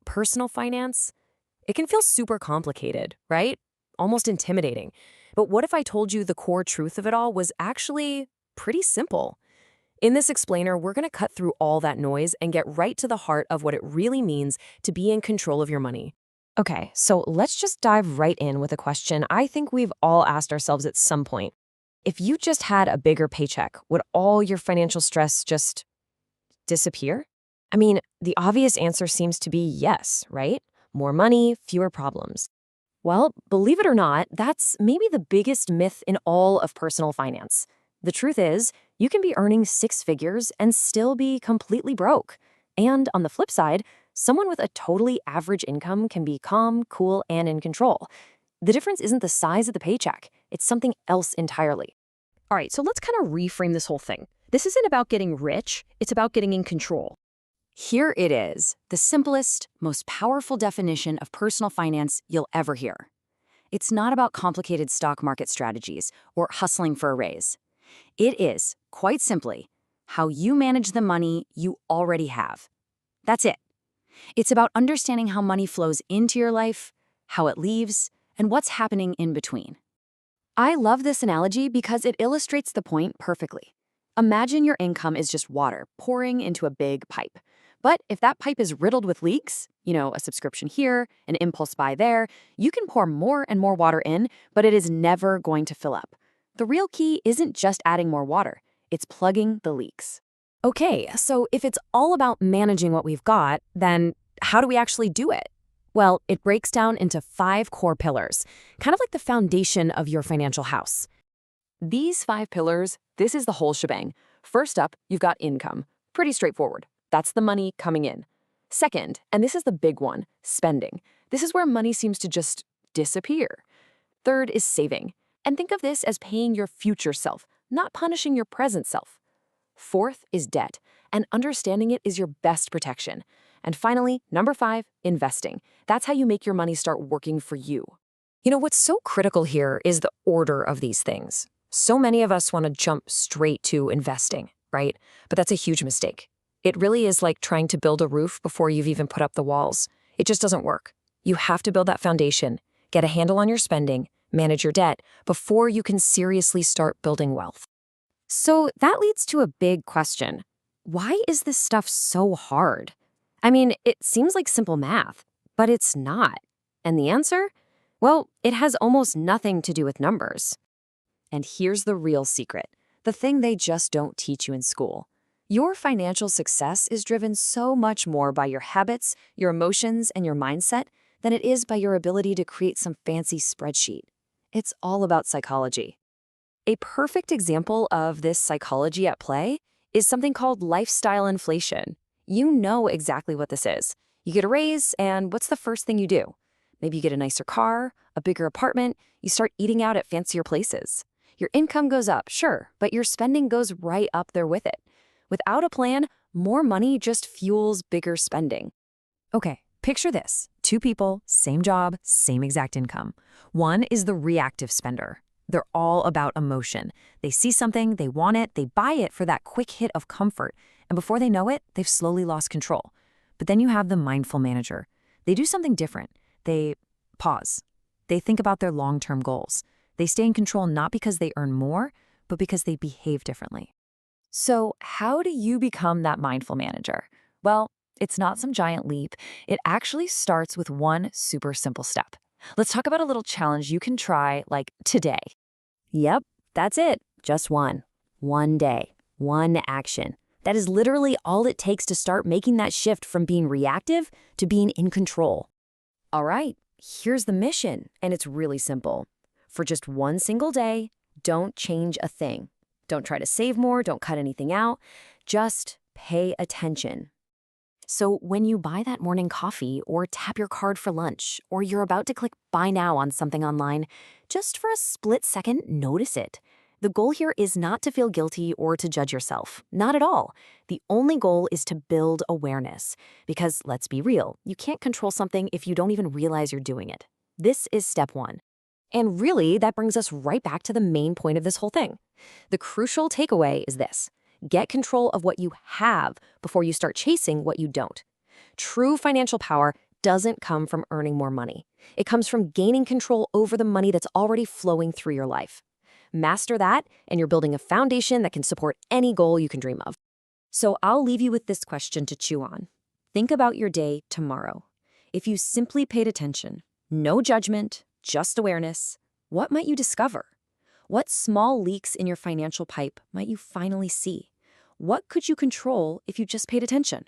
Personal finance, it can feel super complicated, right? Almost intimidating. But what if I told you the core truth of it all was actually pretty simple? In this explainer, we're going to cut through all that noise and get right to the heart of what it really means to be in control of your money. Okay, so let's just dive right in with a question I think we've all asked ourselves at some point. If you just had a bigger paycheck, would all your financial stress just disappear? I mean, the obvious answer seems to be yes, right? More money, fewer problems. Well, believe it or not, that's maybe the biggest myth in all of personal finance. The truth is, you can be earning six figures and still be completely broke. And on the flip side, someone with a totally average income can be calm, cool, and in control. The difference isn't the size of the paycheck, it's something else entirely. All right, so let's kind of reframe this whole thing. This isn't about getting rich, it's about getting in control. Here it is, the simplest, most powerful definition of personal finance you'll ever hear. It's not about complicated stock market strategies or hustling for a raise. It is, quite simply, how you manage the money you already have. That's it. It's about understanding how money flows into your life, how it leaves, and what's happening in between. I love this analogy because it illustrates the point perfectly. Imagine your income is just water pouring into a big pipe. But if that pipe is riddled with leaks, a subscription here, an impulse buy there, you can pour more and more water in, but it is never going to fill up. The real key isn't just adding more water, it's plugging the leaks. Okay, so if it's all about managing what we've got, then how do we actually do it? Well, it breaks down into 5 core pillars, kind of like the foundation of your financial house. These 5 pillars, this is the whole shebang. First up, you've got income. Pretty straightforward. That's the money coming in. Second, and this is the big one, spending. This is where money seems to just disappear. Third is saving. And think of this as paying your future self, not punishing your present self. Fourth is debt, and understanding it is your best protection. And finally, number 5, investing. That's how you make your money start working for you. What's so critical here is the order of these things. So many of us want to jump straight to investing, right? But that's a huge mistake. It really is like trying to build a roof before you've even put up the walls. It just doesn't work. You have to build that foundation, get a handle on your spending, manage your debt, before you can seriously start building wealth. So that leads to a big question. Why is this stuff so hard? I mean, it seems like simple math, but it's not. And the answer? Well, it has almost nothing to do with numbers. And here's the real secret, the thing they just don't teach you in school. Your financial success is driven so much more by your habits, your emotions, and your mindset than it is by your ability to create some fancy spreadsheet. It's all about psychology. A perfect example of this psychology at play is something called lifestyle inflation. You know exactly what this is. You get a raise, and what's the first thing you do? Maybe you get a nicer car, a bigger apartment, you start eating out at fancier places. Your income goes up, sure, but your spending goes right up there with it. Without a plan, more money just fuels bigger spending. Okay, picture this. 2 people, same job, same exact income. One is the reactive spender. They're all about emotion. They see something, they want it, they buy it for that quick hit of comfort, and before they know it, they've slowly lost control. But then you have the mindful manager. They do something different. They pause. They think about their long-term goals. They stay in control not because they earn more, but because they behave differently. So how do you become that mindful manager? Well, it's not some giant leap. It actually starts with one super simple step. Let's talk about a little challenge you can try, like today. Yep, that's it. Just one. One day. One action. That is literally all it takes to start making that shift from being reactive to being in control. All right, here's the mission, and it's really simple. For just one single day, don't change a thing. Don't try to save more, don't cut anything out. Just pay attention. So when you buy that morning coffee or tap your card for lunch, or you're about to click buy now on something online, just for a split second, notice it. The goal here is not to feel guilty or to judge yourself. Not at all. The only goal is to build awareness. Because let's be real, you can't control something if you don't even realize you're doing it. This is step 1. And really, that brings us right back to the main point of this whole thing. The crucial takeaway is this. Get control of what you have before you start chasing what you don't. True financial power doesn't come from earning more money. It comes from gaining control over the money that's already flowing through your life. Master that, and you're building a foundation that can support any goal you can dream of. So I'll leave you with this question to chew on. Think about your day tomorrow. If you simply paid attention, no judgment, just awareness, what might you discover? What small leaks in your financial pipe might you finally see? What could you control if you just paid attention?